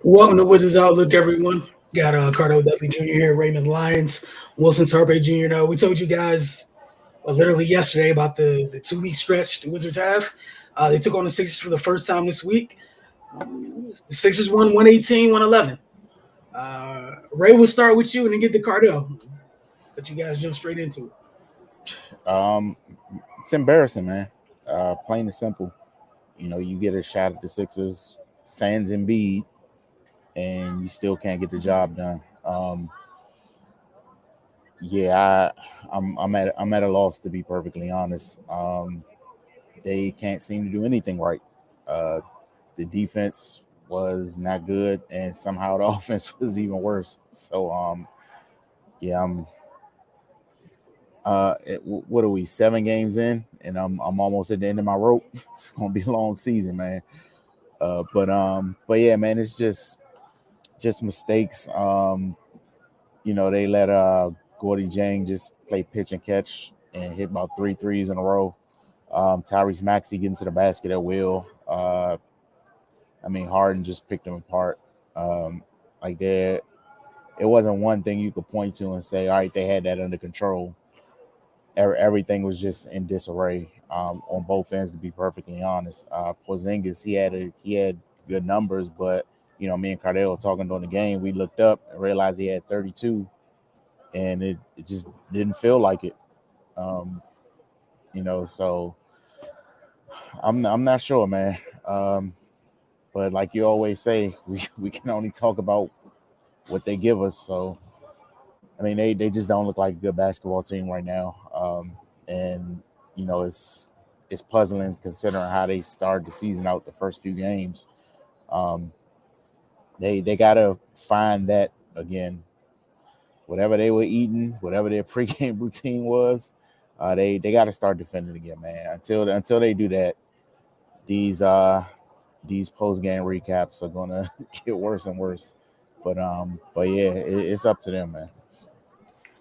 Welcome to Wizards Outlook, everyone. Got Cardo Dudley Jr. here, Raymond Lyons, Wilson Tarpe Jr. Now, we told you guys literally yesterday about the 2 week stretch the Wizards have. They took on the Sixers for the first time this week. The Sixers won 118, 111. Ray, we'll start with you and then get to Cardo. But you guys jump straight into it. It's embarrassing, man. Plain and simple. You get a shot at the Sixers, sans Embiid, and you still can't get the job done. I'm at a loss, to be perfectly honest. They can't seem to do anything right. The defense was not good, and somehow the offense was even worse. So, what are we, 7 games in, and I'm almost at the end of my rope. It's gonna be a long season, man. But yeah, man, it's just mistakes. They let Gordy Jang just play pitch and catch and hit about 3 threes in a row. Tyrese Maxey getting to the basket at will. Harden just picked them apart. It wasn't one thing you could point to and say, all right, they had that under control. Everything was just in disarray on both ends, to be perfectly honest. Porzingis, he had good numbers, but me and Cardell talking during the game, we looked up and realized he had 32, and it just didn't feel like it. So I'm not sure, man. But like you always say, we can only talk about what they give us. So they just don't look like a good basketball team right now. And it's puzzling considering how they started the season out the first few games. They gotta find that again. Whatever they were eating, whatever their pregame routine was, they gotta start defending again, man. Until they do that, these post-game recaps are gonna get worse and worse. But yeah, it's up to them, man.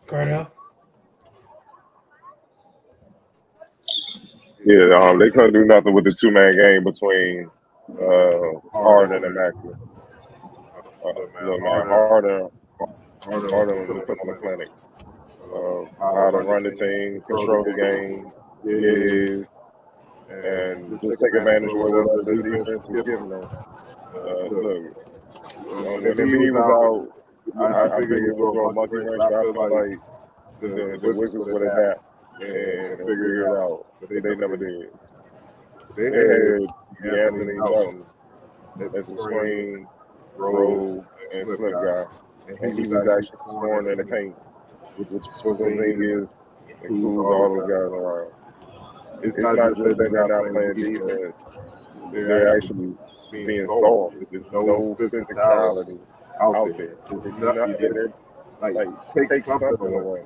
Cardo? Yeah, they couldn't do nothing with the 2-man game between Harden and Maxey. Look, man, Harden was put on the clinic. How to run the team, control the game, and just take advantage of what the defense is giving them. Look, when Embiid was out, I figured it was going to monkey wrench, but I feel like the Wizards would adapt and figure it out, but they never did. They had Anthony Melton as a screen, roll, and slip guy, and he was actually scoring in the paint, which Porzingis includes all those guys around. It's not just that they're not playing defense; they're actually being soft. There's no physicality out there. It's not take something away.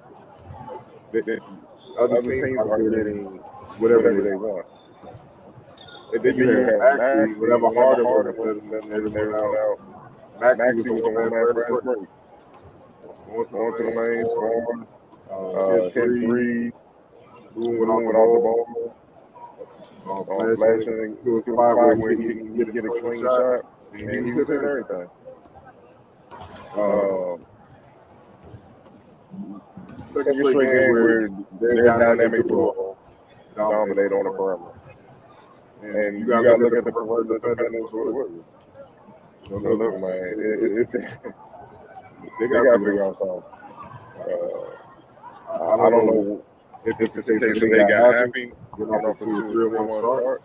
Other teams are getting whatever they want. And then you have Maxey, whatever Harden was letting everyone out. Maxey was a one-man fast break. Going to the lane, scoring, hitting threes, moving off the ball, flashing to a spot where he can get a clean shot, and he was hitting everything. Second straight game where their dynamic duo dominate on the perimeter. And you got to look at the perimeter defenders for the Wizards. Look, man, they got to figure out something. I don't know if it's the case that they got happy, getting off to a 3-1 start.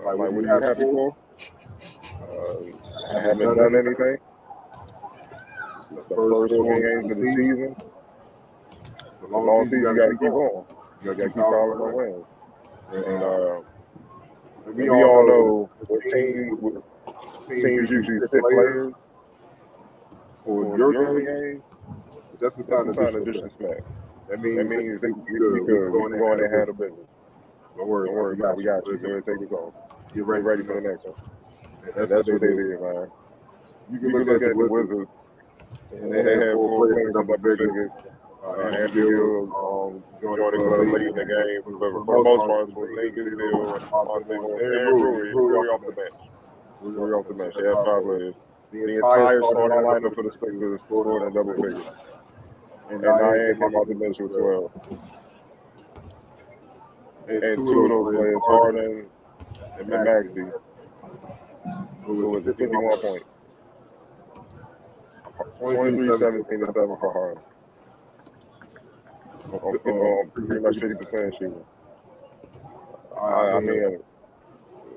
Like, what are you happy for? I haven't done anything. It's the first 4 games of the season. It's a long season. You got to keep going. You got to keep following the wins. And we all know what teams usually sit players for your game. That's a sign of disrespect. That means they could go in and handle business. Don't worry, we got you. Go ahead and take this off. Get ready for the next one. And that's what they did, man. You can look at the Wizards, and they had 4 players up biggest. Andrew joined the club late in the game, but for the most part, it was Rui off the bench. They had 5 players. the entire starting lineup for the Sixers scored in double figures. And Diane came out the bench with 12. And two of those players, Harden and Maxey, who was at 51 points. 23, 17, and 7 for Harden. Pretty much 50% shooting. I mean,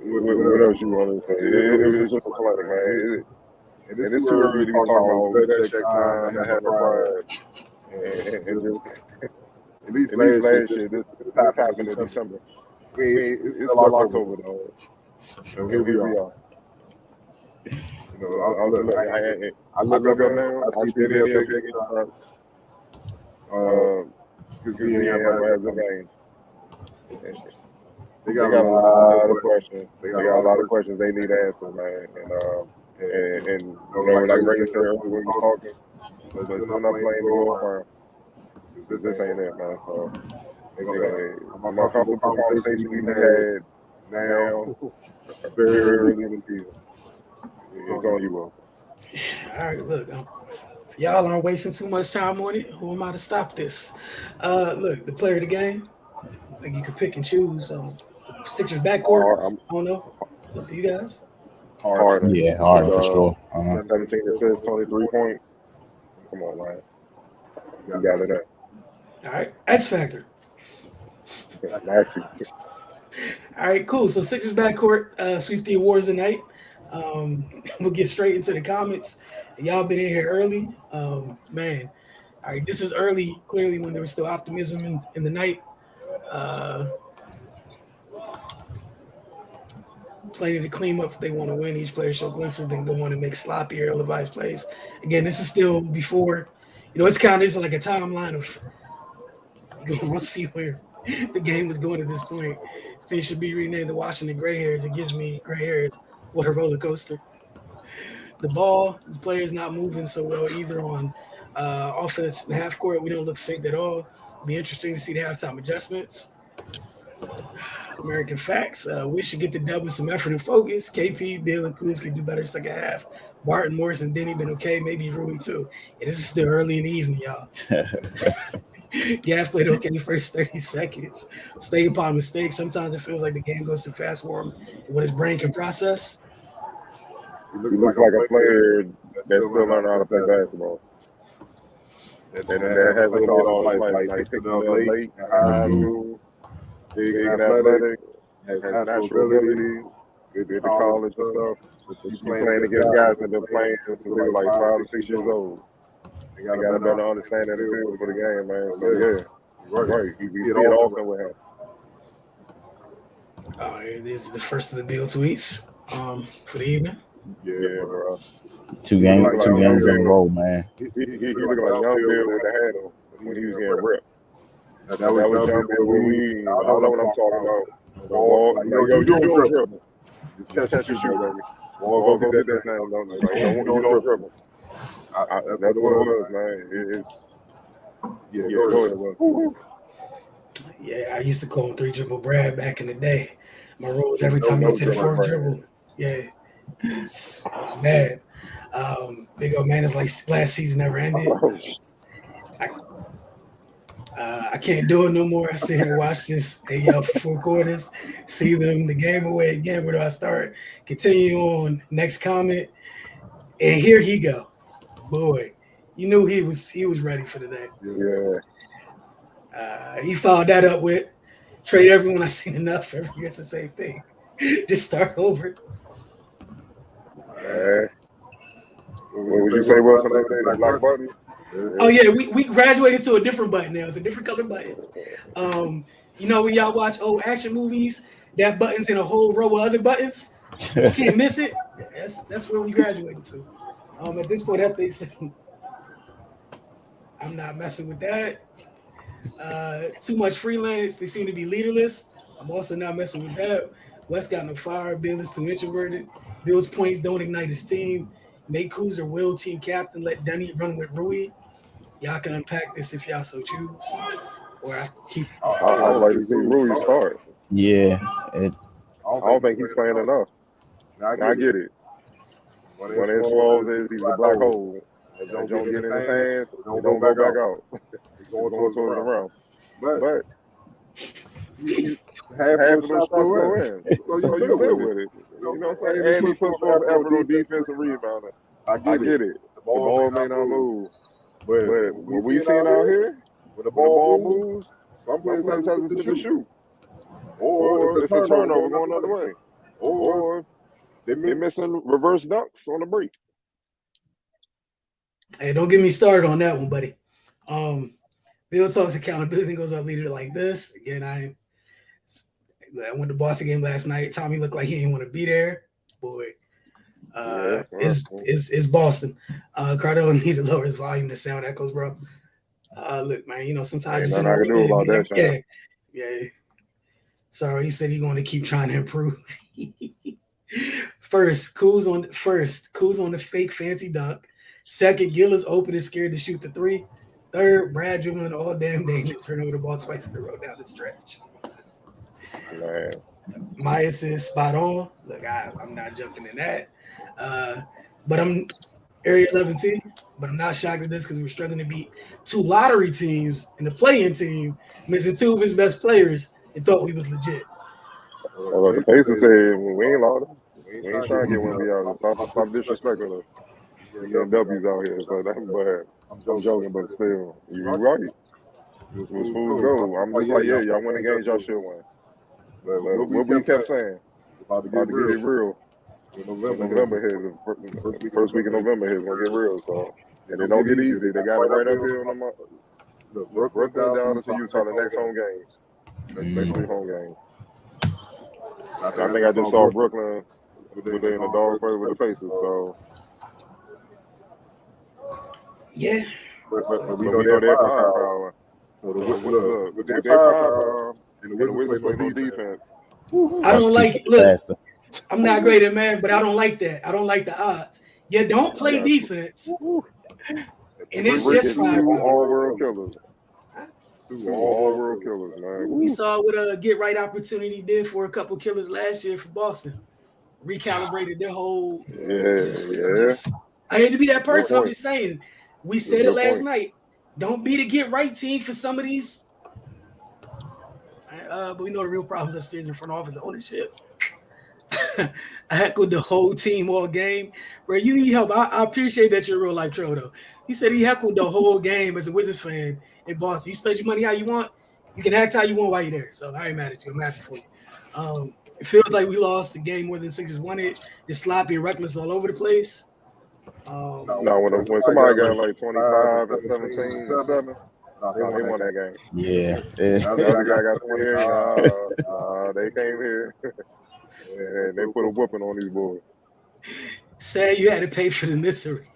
what else you want to say? It was just a clinic, man. And it's too early to be talking about best check time and having pride. And just, at least last year, this happened in December. It's still October, though. And here we are. You know, I look up now. I see they're big shots. Because he ain't have a good game. They got a lot of questions. They got a lot of questions they need answered, man. And you know, like Ray said earlier when we was talking, let's not playing ball around. This ain't it, man. So, my comfortable conversation we had now, very early in the season. It's on you, Will. All right, look, y'all aren't wasting too much time on it. Who am I to stop this? Look, the player of the game, like you could pick and choose. Sixers backcourt, I don't know. Up to you guys. Harden. Yeah, Harden for sure. 17 assists, 23 points. Come on, man. You got it up. All right, X Factor. Maxey. All right, cool. So Sixers backcourt sweep the awards tonight. We'll get straight into the comments. Y'all been in here early. Man. All right, this is early, clearly, when there was still optimism in the night. Plenty to clean up if they want to win. Each player show glimpses, then go on and make sloppy or ill-advised plays. Again, this is still before, it's kind of just like a timeline of we'll see where the game was going at this point. Things should be renamed the Washington Gray Hairs. It gives me gray hairs. What a roller coaster. The ball, the players not moving so well either on offense and half court. We don't look synced at all. Be interesting to see the halftime adjustments. American facts. We should get the dub with some effort and focus. KP, Bill, and Kuz can do better second half. Barton, Morris, and Denny been okay. Maybe Rui too. Yeah, this is still early in the evening, y'all. Gaff played okay the first 30 seconds. Stay upon mistakes. Sometimes it feels like the game goes too fast for him. What his brain can process. He looks like a player that's still learning how to play basketball. And that hasn't been all his life. Like, he picked up late in high school. Big and athletic, has natural ability, good at college and stuff. He's playing against guys that have been playing since they were like 5 or 6 years old. They got a better understanding of the field for the game, man. So, yeah, right. We see it often with him. All right, this is the first of the Bill tweets for the evening. Yeah, bro. Two games in a row, man. He looked like young Bill with the handle when he was getting ripped. That was young Bill when I don't know what I'm talking about. Ball, yo, you don't dribble. Just catch your shoot, baby. Ball, go get that thing. Don't dribble. That's what it was, man. It was. Yeah, I used to call him 3-dribble Brad back in the day. My rule was every time you take the 4th dribble. Yeah, it's bad. Big old man, it's like last season never ended. I can't do it no more. I sit here and watch this for 4 quarters, see them the game away again. Where do I start? Continue on. Next comment, and here he go. Boy, you knew he was ready for the day. Yeah. He followed that up with trade everyone. I've seen enough. Everyone gets the same thing. Just start over. What would you say, Wilson? The black button? Oh yeah, we graduated to a different button now. It's a different color button. When y'all watch old action movies, that button's in a whole row of other buttons. You can't miss it. That's where we graduated to. At this point, I'm not messing with that. Too much freelance. They seem to be leaderless. I'm also not messing with that. West got no fire. Bill is too introverted. Bill's points don't ignite his team. Make Kuzar will team captain. Let Dunny run with Rui. Y'all can unpack this if y'all so choose. Or I keep. I would like to see Rui start. Yeah. I don't think he's playing enough. I get it. When it slows, he's a black hole. And don't get in his hands, it don't go back out. It's going towards the rim. But half of those shots go in. So you live with it. You know what I'm saying? And he puts forth effort on defense and rebounding. I get it. The ball may not move. But what we seen out here, when the ball moves, some players hesitate to shoot. Or it's a turnover going the other way. Or they're missing reverse dunks on the break. Hey, don't get me started on that one, buddy. Bill talks accountability and goes up leader like this. Again, I went to Boston game last night. Tommy looked like he didn't want to be there. Boy, it's Boston. Cardell need to lower his volume. The sound echoes, bro. Look, man, you know, sometimes nothing I can do about that, Sean. Yeah. Sorry, he said he's going to keep trying to improve. First, Kuz on the fake fancy dunk. Second, Gill is open and scared to shoot the three. Third, Brad dribbling all damn day and turn over the ball twice in the row down the stretch. Man. My assist spot on. Look, I'm not jumping in that. But I'm Area 11 team. But I'm not shocked at this because we're struggling to beat two lottery teams and the play-in team, missing two of his best players and thought we was legit. Well, the Pacers say we ain't lottery. We ain't trying to get one of y'all. Stop disrespecting us. We're getting W's out here. So that's bad. I'm joking, but still, you're right. It was fools go. I'm just like, yeah, y'all win the games, y'all should win. But what we kept saying, about to get real. November here, the first week of November here is gonna get real. So, and it don't get easy. They got it right up here on the Brooklyn down to Utah the next home games, especially home games. I think I just saw Brooklyn today in the dog fight with the Pacers. So. Yeah. But we know they're firepower. So with their firepower and the Wizards play no defense. I don't like it. Look, I'm not great at man, but I don't like that. I don't like the odds. You don't play defense. And it's just firepower. All-world killers. Two all-world killers, man. We saw what a get-right opportunity did for a couple killers last year for Boston. Recalibrated their whole. I hate to be that person. I'm just saying. We said it last night. Don't be the get-right team for some of these. But we know the real problems upstairs in front office ownership. I heckled the whole team all game. Bro, you need help. I appreciate that you're a real-life troll, though. He said he heckled the whole game as a Wizards fan in Boston. You spend your money how you want. You can act how you want while you're there. So I ain't mad at you. I'm happy for you. It feels like we lost the game more than Sixers won it. Just sloppy and reckless all over the place. When somebody got like 25 and 17 and 7, they won that game. Yeah. The other guy got 28. They came here and they put a whooping on these boys. Sad you had to pay for the misery.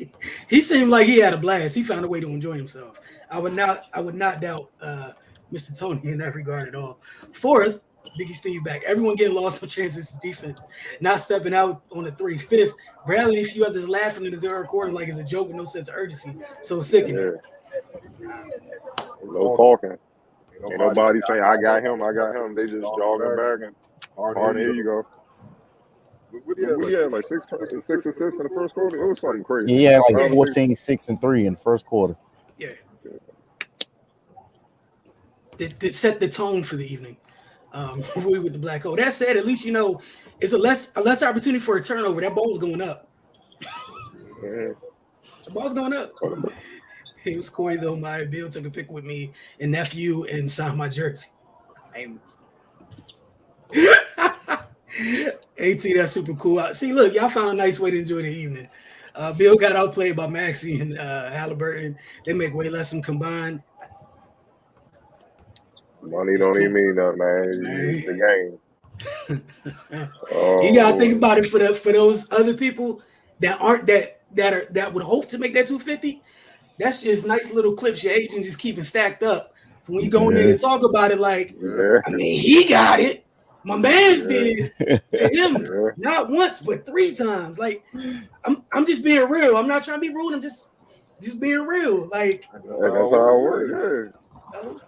He seemed like he had a blast. He found a way to enjoy himself. I would not doubt Mr. Tony in that regard at all. Fourth, Biggie Steve back. Everyone getting lost on transition defense, not stepping out on the three. Fifth, Bradley and a few others laughing in the third quarter like it's a joke with no sense of urgency. So sickening. No talking. Ain't nobody saying I got him. They just jogging back and Harden, here you go. We had like six assists in the first quarter. It was something crazy. Yeah, like 14, 6, and 3 in the first quarter. Yeah. That set the tone for the evening. With the black hole. That said, at least you know it's a less opportunity for a turnover. That ball's going up. The ball's going up. It was Corey though. My Bill took a pic with me and nephew and signed my jersey. AT, that's super cool. See, look, y'all found a nice way to enjoy the evening. Bill got outplayed by Maxey and Halliburton. They make way less than combined. Money don't even mean nothing, man. The game. You gotta think about it for those other people that aren't that would hope to make that 250. That's just nice little clips your agent just keeping stacked up. When you go in there and talk about it, like I mean, he got it. My man's did to him not once but 3 times. Like I'm just being real. I'm not trying to be rude. I'm just being real. Like that's how it works.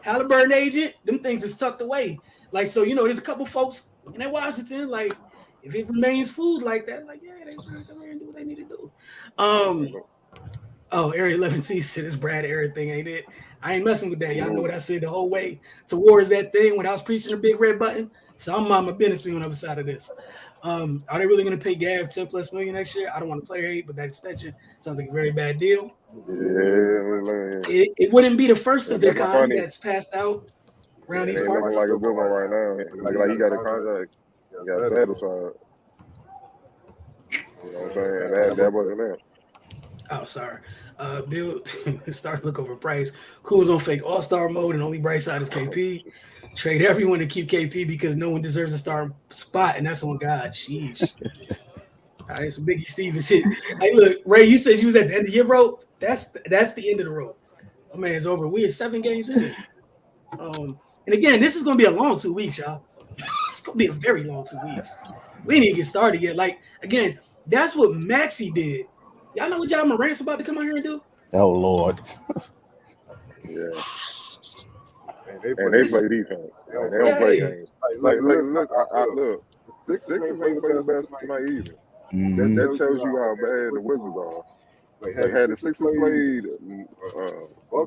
Halliburton agent, them things is tucked away. Like, so, you know, there's a couple folks looking at Washington, like, If it remains food like that, like yeah, they should come here and do what they need to do. Oh, Area 11T said it's Brad Aaron thing, ain't it? I ain't messing with that. Y'all know what I said the whole way towards that thing when I was preaching the big red button. So I'm on my business being on the other side of this. Are they really going to pay Gav $10+ million next year? I don't want to play hate, but that extension sounds like a very bad deal. Yeah. It wouldn't be the first of their kind that's passed out around these parts. Looking like a good one right now. Like he got a contract. He got satisfied. You know what I'm saying? That wasn't there. Oh, sorry. Bill, start look over Price. Cool's on fake all-star mode, and only bright side is KP. Trade everyone to keep KP because no one deserves a star spot, and that's on God. Sheesh. All right, so Biggie Stevens hit. Hey, look, Ray, you said you was at the end of your rope. That's the end of the rope. Oh man, it's over. We are 7 games in. And again, this is gonna be a long 2 weeks, y'all. It's gonna be a very long 2 weeks. We didn't even get started yet. Like again, that's what Maxey did. Y'all know what John Morant's about to come out here and do? Oh Lord. Yeah. And they play defense. They don't play games. Like look. Sixers ain't play the best tonight either. Mm-hmm. That tells you how bad the Wizards are. Like had the Sixers played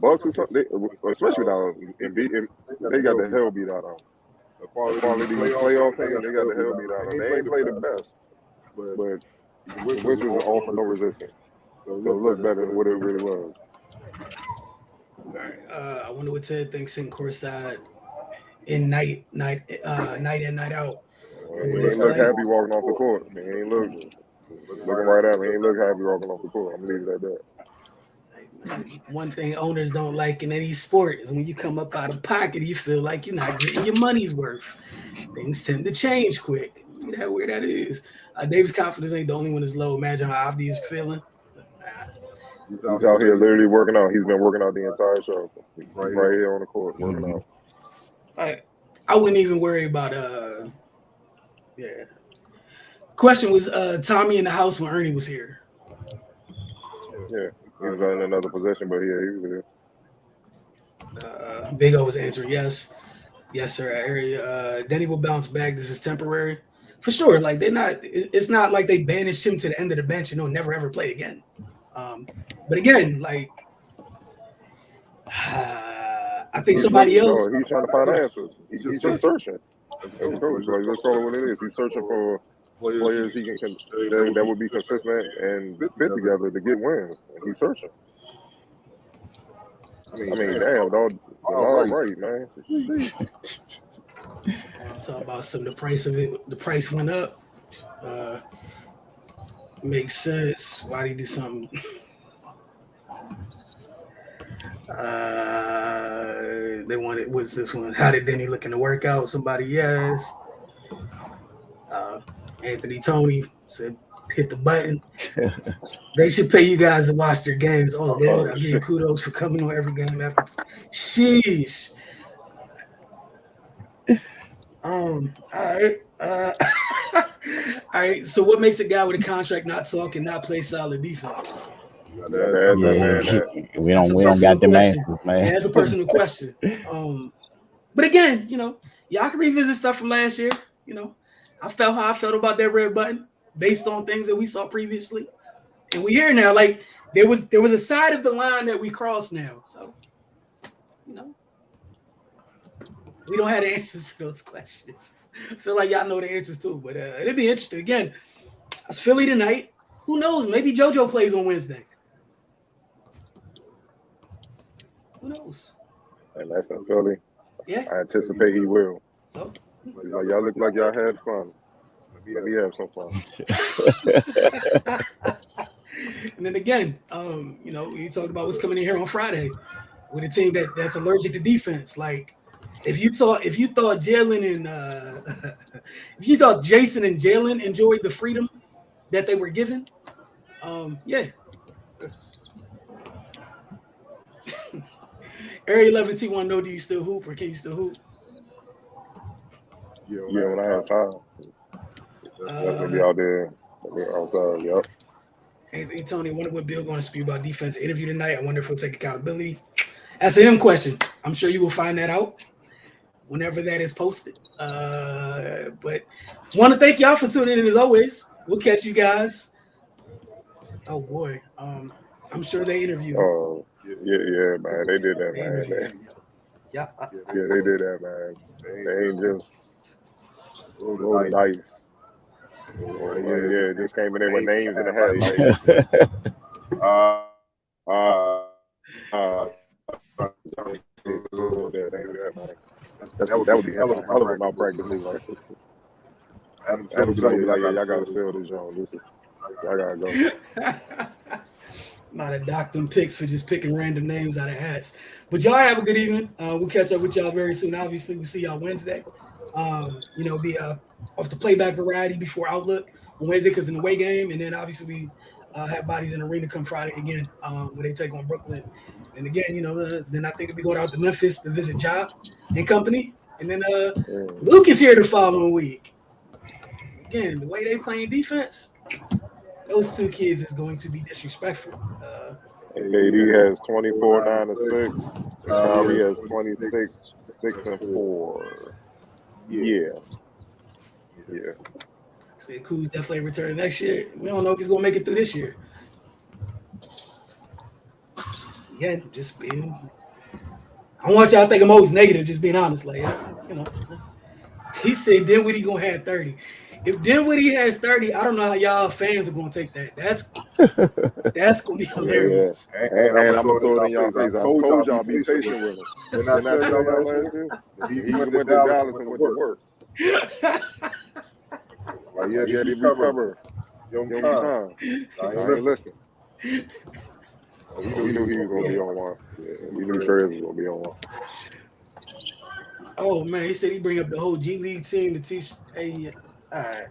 Bucks or something, especially down in they got the hell beat out of them. The quality playoff thing, they got the hell beat out of them. They ain't played the best, but the Wizards are offer no resistance. So it looked better than what it really was. All right. I wonder what Ted thinks in courtside in night in, night out. He ain't look happy walking off the court. He ain't looking right at me. He ain't look happy walking off the court. I'm gonna leave it at that. One thing owners don't like in any sport is when you come up out of pocket, you feel like you're not getting your money's worth. Things tend to change quick. Look at how weird that is. Davis' confidence ain't the only one that's low. Imagine how Avdi is feeling. He's out here literally working out. He's been working out the entire show. Right here on the court, working out. I wouldn't even worry about yeah. Question was Tommy in the house when Ernie was here. Yeah, he was in another position, but yeah, he was here. Big O was answering yes. Yes, sir. Area. Denny will bounce back. This is temporary. For sure. Like it's not like they banished him to the end of the bench and he'll never ever play again. But again, like I think somebody else. He's trying to find answers. He's just searching. As a coach, like let's call it what it is. He's searching for players he can that would be consistent and fit together to get wins. And he's searching. I mean, damn, dog. All right, man. Talk about some of the price of it. The price went up. Makes sense. Why do you do something? They wanted. What's this one? How did Denny look in the workout? Somebody yes. Anthony Tony said, "Hit the button." They should pay you guys to watch their games. Oh Lord, I give you kudos for coming on every game after. Sheesh. All right. All right. So, what makes a guy with a contract not talk and not play solid defense? We don't got the answers, man. That's a personal question. But again, y'all can revisit stuff from last year. I felt how I felt about that red button based on things that we saw previously, and we here now. Like there was a side of the line that we crossed now. So, we don't have the answers to those questions. I feel like y'all know the answers too, but it'd be interesting. Again, it's Philly tonight. Who knows? Maybe JoJo plays on Wednesday. Who knows? And that's in Philly. Yeah. I anticipate he will. So like y'all look like y'all had fun. Let me have some fun. And then again, you talked about what's coming in here on Friday with a team that's allergic to defense. Like if you thought Jalen and if you thought Jason and Jalen enjoyed the freedom that they were given, yeah. Area 11T want to know, do you still hoop or can you still hoop? Yeah, when I have time. That's gonna be out there outside, yep. Hey, Tony, I wonder what Bill going to speak about defense interview tonight. I wonder if he'll take accountability. That's a him question. I'm sure you will find that out whenever that is posted. But want to thank y'all for tuning in as always. We'll catch you guys. Oh boy, I'm sure they interviewed. Oh, yeah, man. They did that, man. Yeah, Yeah, they did that, man. They ain't just roll the dice. Or, yeah, just came in there with names in the hat. That would be hell of a malpractice. Like, Adam Silver be like, yeah, y'all gotta sell this joint. This is, y'all gotta go. Might have docked them picks for just picking random names out of hats. But y'all have a good evening. We'll catch up with y'all very soon. Obviously, we'll see y'all Wednesday. Be off the playback variety before Outlook on Wednesday because in the away game. And then obviously we have Bodies in the Arena come Friday again when they take on Brooklyn. And again, then I think we go out to Memphis to visit Job and company. And then Luke is here the following week. Again, the way they playing defense, those two kids is going to be disrespectful. KD has 24, 9, and 6. Kyrie has 26, 6, and 4. Yeah. See, Kuz definitely returning next year. We don't know if he's gonna make it through this year. Yeah, just being. I want y'all to think I'm always negative, just being honest. Like, he said Dinwiddie gonna have 30. If Dinwiddie has 30, I don't know how y'all fans are gonna take that. That's gonna be hilarious. Yeah. And I'm gonna throw it in y'all face. I told y'all be patient with him. When I tell y'all last year, he went to Dallas and went to work. Like, yeah, he recover. Young time. I ain't listen. We knew he was gonna be on one. Yeah, we knew Trey was gonna be on one. Oh man, he said he bring up the whole G League team to teach. Hey, all right,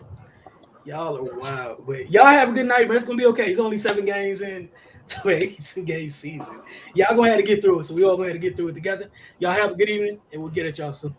y'all are wild, but y'all have a good night, man. It's gonna be okay. It's only 7 games in to an 82-game season. Y'all gonna have to get through it, so we all gonna have to get through it together. Y'all have a good evening, and we'll get at y'all soon.